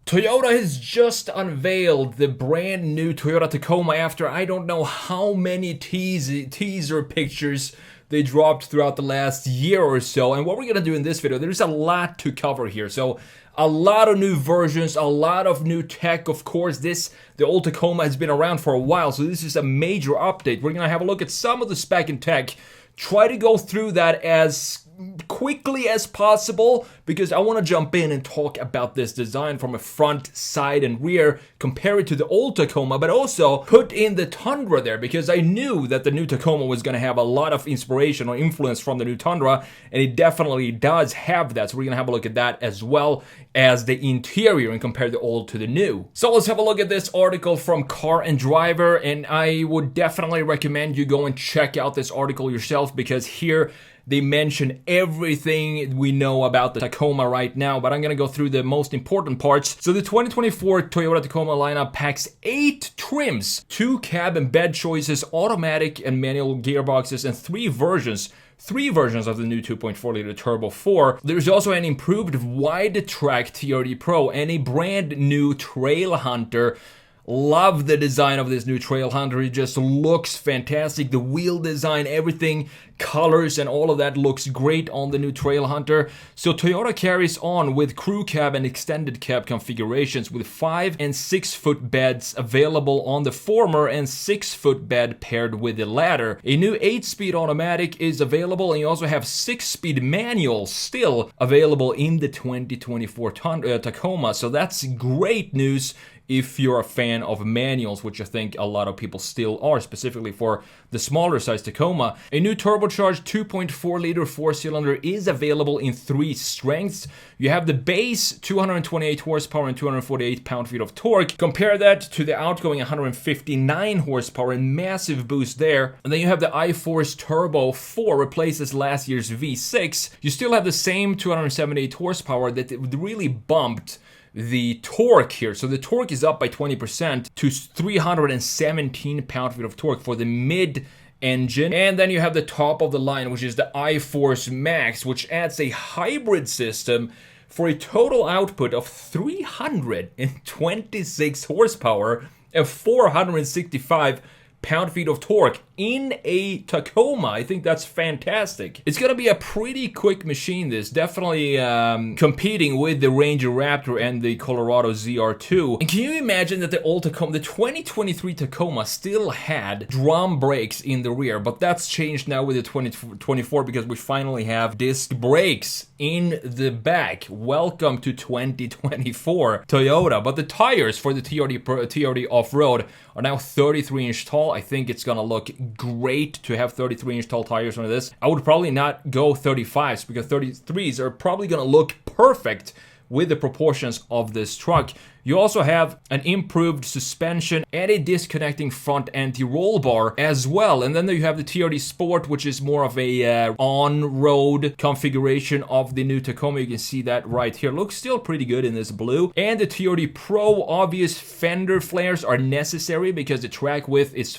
Toyota has just unveiled the brand new Toyota Tacoma after I don't know how many teaser pictures they dropped throughout the last year or so. And what we're gonna do in this video, there's a lot to cover here. So a lot of new versions, a lot of new tech. Of course, the old Tacoma has been around for a while, so this is a major update. We're gonna have a look at some of the spec and tech, try to go through that as quickly as possible because I want to jump in and talk about this design from a front, side, and rear, compare it to the old Tacoma, but also put in the Tundra there because I knew that the new Tacoma was going to have a lot of inspiration or influence from the new Tundra, and it definitely does have that. So we're going to have a look at that as well as the interior and compare the old to the new. So let's have a look at this article from Car and Driver, and I would definitely recommend you go and check out this article yourself because here they mention everything we know about the Tacoma right now, but I'm gonna go through the most important parts. So the 2024 Toyota Tacoma lineup packs 8 trims, 2 cab and bed choices, automatic and manual gearboxes, and 3 versions of the new 2.4 liter Turbo 4. There's also an improved wide track TRD Pro and a brand new Trail Hunter. Love the design of this new Trail Hunter. It just looks fantastic. The wheel design, everything, colors and all of that looks great on the new Trail Hunter. So Toyota carries on with crew cab and extended cab configurations with 5 and 6 foot beds available on the former and 6 foot bed paired with the latter. A new 8-speed automatic is available, and you also have 6-speed manual still available in the 2024 Tacoma. So that's great news if you're a fan of manuals, which I think a lot of people still are, specifically for the smaller size Tacoma. A new turbocharged 2.4 liter 4-cylinder is available in 3 strengths. You have the base 228 horsepower and 248 pound-feet of torque. Compare that to the outgoing 159 horsepower and massive boost there. And then you have the iForce Turbo 4 replaces last year's V6. You still have the same 278 horsepower that really bumped the torque here. So the torque is up by 20% to 317 pound-feet of torque for the mid engine. And then you have the top of the line, which is the iForce Max, which adds a hybrid system for a total output of 326 horsepower and 465 pound-feet of torque in a Tacoma. I think that's fantastic. It's gonna be a pretty quick machine, this. Definitely competing with the Ranger Raptor and the Colorado ZR2. And can you imagine that the old Tacoma, the 2023 Tacoma, still had drum brakes in the rear, but that's changed now with the 2024 because we finally have disc brakes in the back. Welcome to 2024 Toyota. But the tires for the TRD Off-Road are now 33-inch tall. I think it's gonna look great to have 33-inch tall tires on this. I would probably not go 35s because 33s are probably gonna look perfect with the proportions of this truck. You also have an improved suspension and a disconnecting front anti-roll bar as well. And then you have the TRD Sport, which is more of a on-road configuration of the new Tacoma. You can see that right here. Looks still pretty good in this blue. And the TRD Pro, obvious fender flares are necessary because the track width is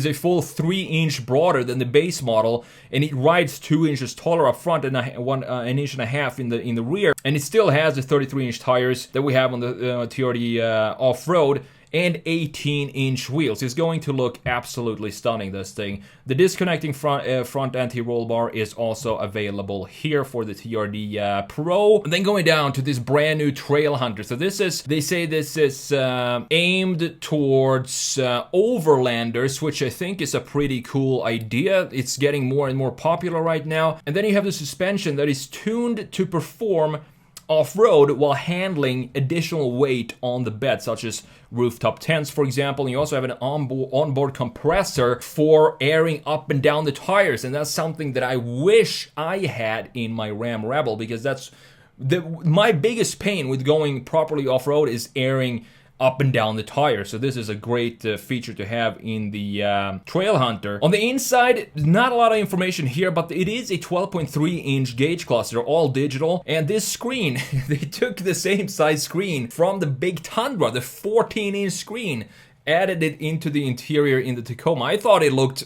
a full 3-inch broader than the base model, and it rides 2 inches taller up front and an inch and a half in the rear, and it still has the 33-inch tires that we have on the TRD Off-Road and 18-inch wheels. It's going to look absolutely stunning, this thing. The disconnecting front anti-roll bar is also available here for the TRD Pro. And then going down to this brand new Trail Hunter. So they say this is aimed towards overlanders, which I think is a pretty cool idea. It's getting more and more popular right now. And then you have the suspension that is tuned to perform off-road while handling additional weight on the bed, such as rooftop tents, for example. And you also have an onboard compressor for airing up and down the tires, and that's something that I wish I had in my Ram Rebel because that's my biggest pain with going properly off-road is airing up and down the tire. So this is a great feature to have in the Trail Hunter. On the inside, not a lot of information here, but it is a 12.3-inch gauge cluster, all digital. And this screen, they took the same size screen from the big Tundra, the 14-inch screen, added it into the interior in the Tacoma. I thought it looked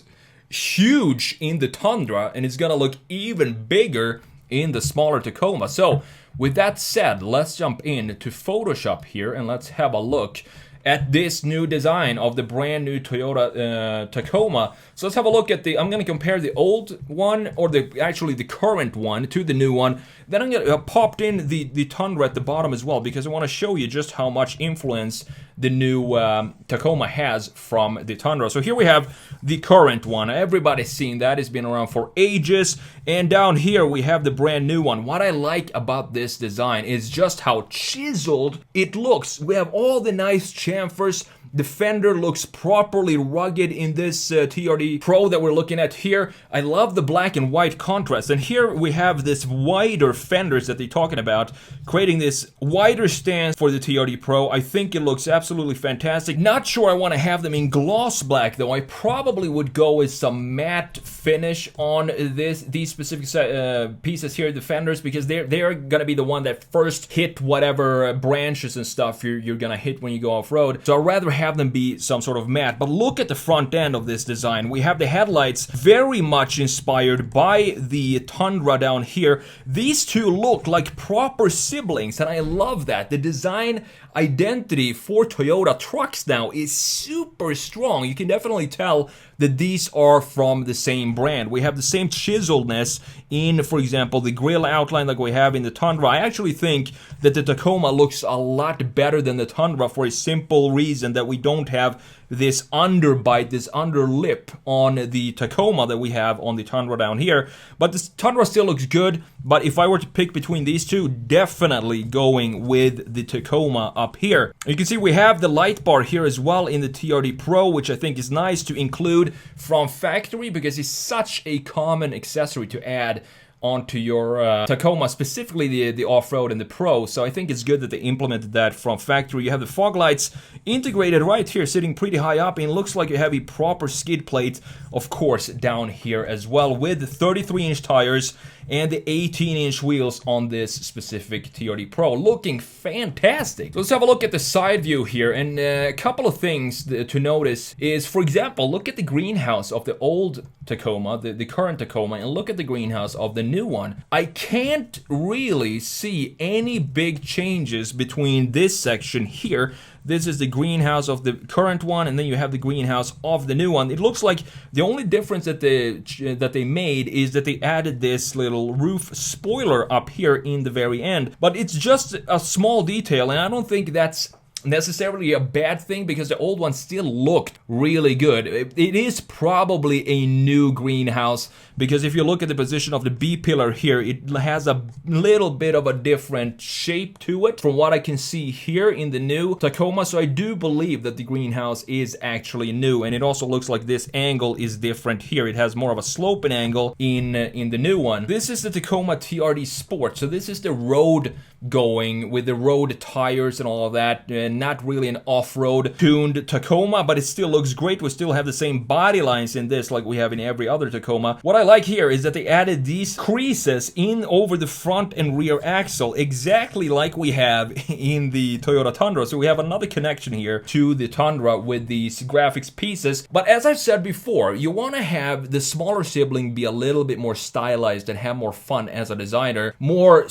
huge in the Tundra, and it's gonna look even bigger in the smaller Tacoma. So with that said, let's jump into Photoshop here and let's have a look at this new design of the brand new Toyota Tacoma. So let's have a look at I'm going to compare the old one, or actually the current one, to the new one. Then I'm going to popped in the Tundra at the bottom as well, because I want to show you just how much influence the new Tacoma has from the Tundra. So here we have the current one. Everybody's seen that. It's been around for ages. And down here we have the brand new one. What I like about this design is just how chiseled it looks. We have all the nice chamfers. The fender looks properly rugged in this TRD Pro that we're looking at here. I love the black and white contrast. And here we have this wider fenders that they're talking about, creating this wider stance for the TRD Pro. I think it looks absolutely fantastic. Not sure I want to have them in gloss black though. I probably would go with some matte finish on these specific pieces here, the fenders, because they're gonna be the one that first hit whatever branches and stuff you're gonna hit when you go off-road. So I'd rather have them be some sort of matte. But look at the front end of this design. We have the headlights very much inspired by the Tundra down here. These two look like proper siblings, and I love that. The design identity for Toyota trucks now is super strong. You can definitely tell that these are from the same brand. We have the same chiseledness in, for example, the grille outline like we have in the Tundra. I actually think that the Tacoma looks a lot better than the Tundra for a simple reason that we don't have this underbite, this underlip on the Tacoma that we have on the Tundra down here. But this Tundra still looks good, but if I were to pick between these two, definitely going with the Tacoma up here. You can see we have the light bar here as well in the TRD Pro, which I think is nice to include from factory because it's such a common accessory to add onto your Tacoma, specifically the off-road and the Pro. So I think it's good that they implemented that from factory. You have the fog lights integrated right here, sitting pretty high up, and it looks like you have a proper skid plate, of course, down here as well, with 33-inch tires and the 18-inch wheels on this specific TRD Pro, looking fantastic. So let's have a look at the side view here, and a couple of things to notice is, for example, look at the greenhouse of the old Tacoma, the current Tacoma, and look at the greenhouse of the new one. I can't really see any big changes between this section here. This is the greenhouse of the current one, and then you have the greenhouse of the new one. It looks like the only difference that they made is that they added this little roof spoiler up here in the very end. But it's just a small detail, and I don't think that's necessarily a bad thing because the old one still looked really good. It is probably a new greenhouse because if you look at the position of the B pillar here, it has a little bit of a different shape to it from what I can see here in the new Tacoma. So I do believe that the greenhouse is actually new, and it also looks like this angle is different here. It has more of a sloping angle in the new one. This is the Tacoma TRD Sport. So this is the road going with the road tires and all of that. Not really an off-road tuned Tacoma, but it still looks great. We still have the same body lines in this like we have in every other Tacoma. What I like here is that they added these creases in over the front and rear axle, exactly like we have in the Toyota Tundra. So we have another connection here to the Tundra with these graphics pieces. But as I've said before, you want to have the smaller sibling be a little bit more stylized and have more fun as a designer. More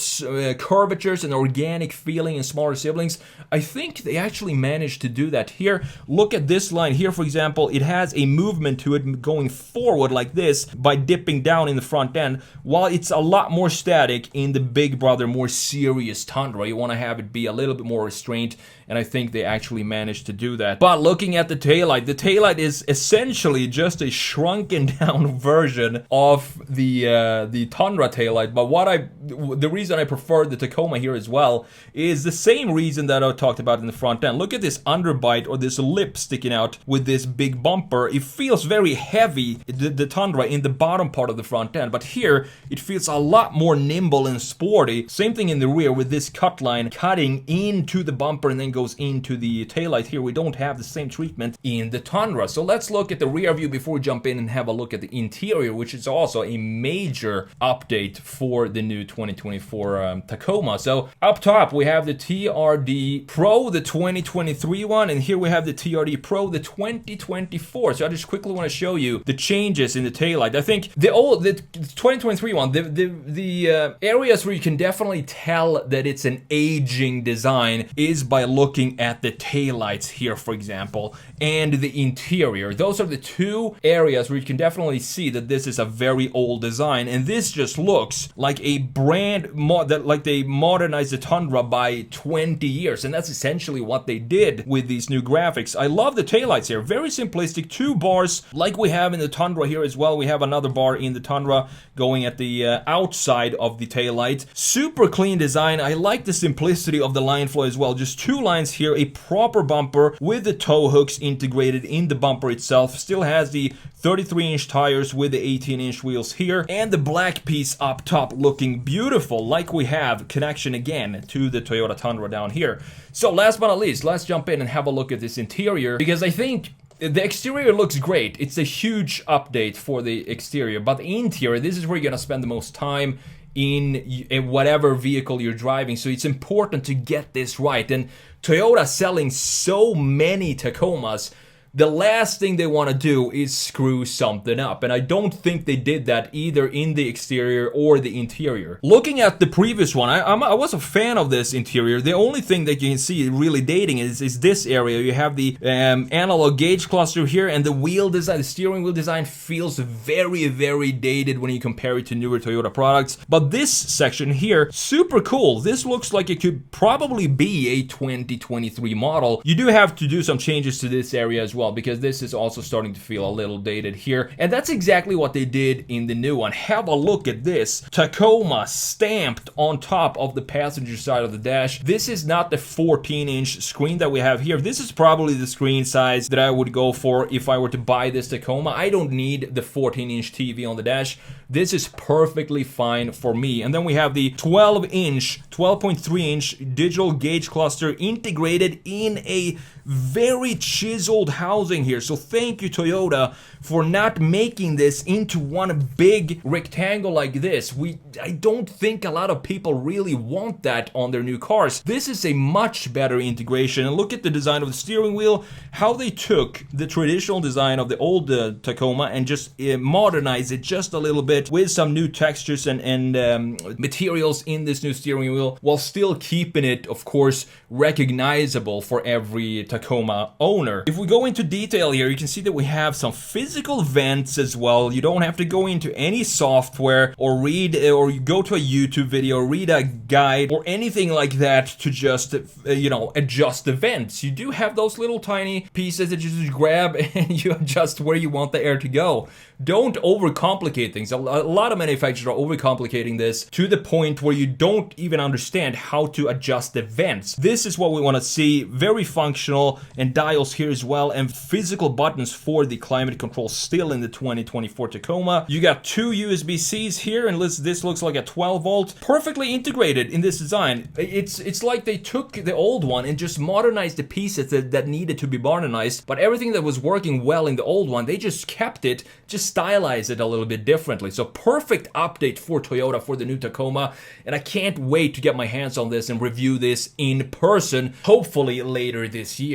curvatures and organic feeling in smaller siblings. I think they actually managed to do that here. Look at this line here, for example. It has a movement to it going forward like this by dipping down in the front end, while it's a lot more static in the big brother, more serious Tundra. You want to have it be a little bit more restrained, and I think they actually managed to do that. But looking at the taillight is essentially just a shrunken down version of the Tundra taillight. But the reason I prefer the Tacoma here as well is the same reason that I talked about in the front end. Look at this underbite, or this lip sticking out with this big bumper. It feels very heavy, the Tundra, in the bottom part of the front end, but here it feels a lot more nimble and sporty. Same thing in the rear with this cut line cutting into the bumper and then goes into the taillight. Here we don't have the same treatment in the Tundra. So let's look at the rear view before we jump in and have a look at the interior, which is also a major update for the new 2024 Tacoma. So So up top we have the TRD Pro, the 2023 one, and here we have the TRD Pro, the 2024. So I just quickly want to show you the changes in the taillight. I think the 2023 one, the areas where you can definitely tell that it's an aging design is by looking at the taillights here, for example, and the interior. Those are the two areas where you can definitely see that this is a very old design, and this just looks like a brand like they modernized the Tundra by 20 years, and that's essentially what they did with these new graphics. I love the taillights here. Very simplistic, two bars like we have in the Tundra here as well. We have another bar in the Tundra going at the outside of the taillight. Super clean design. I like the simplicity of the line flow as well. Just two lines here, a proper bumper with the tow hooks integrated in the bumper itself. Still has the 33-inch tires with the 18-inch wheels here, and the black piece up top looking beautiful, like we have connection again to the Toyota Tundra down here. So last but not least, let's jump in and have a look at this interior, because I think the exterior looks great. It's a huge update for the exterior, but the interior, this is where you're gonna spend the most time in whatever vehicle you're driving. So it's important to get this right. And Toyota selling so many Tacomas, the last thing they want to do is screw something up, and I don't think they did that either in the exterior or the interior. Looking at the previous one, I was a fan of this interior. The only thing that you can see really dating is this area. You have the analog gauge cluster here, and the wheel design, the steering wheel design feels very, very dated when you compare it to newer Toyota products. But this section here, super cool. This looks like it could probably be a 2023 model. You do have to do some changes to this area as well, because this is also starting to feel a little dated here, and that's exactly what they did in the new one. Have a look at this Tacoma stamped on top of the passenger side of the dash. This is not the 14-inch screen that we have here. This is probably the screen size that I would go for if I were to buy this Tacoma. I don't need the 14-inch TV on the dash. This is perfectly fine for me. And then we have the 12.3-inch digital gauge cluster integrated in a very chiseled housing here. So thank you, Toyota, for not making this into one big rectangle like this. I don't think a lot of people really want that on their new cars. This is a much better integration. And look at the design of the steering wheel, how they took the traditional design of the old Tacoma and just modernized it just a little bit with some new textures and materials in this new steering wheel, while still keeping it, of course, recognizable for every Tacoma owner. If we go into detail here, you can see that we have some physical vents as well. You don't have to go into any software or read or go to a YouTube video, read a guide or anything like that to just adjust the vents. You do have those little tiny pieces that you just grab and you adjust where you want the air to go. Don't overcomplicate things. A lot of manufacturers are overcomplicating this to the point where you don't even understand how to adjust the vents. This is what we want to see. Very functional, and dials here as well, and physical buttons for the climate control still in the 2024 Tacoma. You got two USB-Cs here, and this looks like a 12-volt. Perfectly integrated in this design. It's like they took the old one and just modernized the pieces that needed to be modernized, but everything that was working well in the old one, they just kept it, just stylized it a little bit differently. So perfect update for Toyota for the new Tacoma, and I can't wait to get my hands on this and review this in person, hopefully later this year.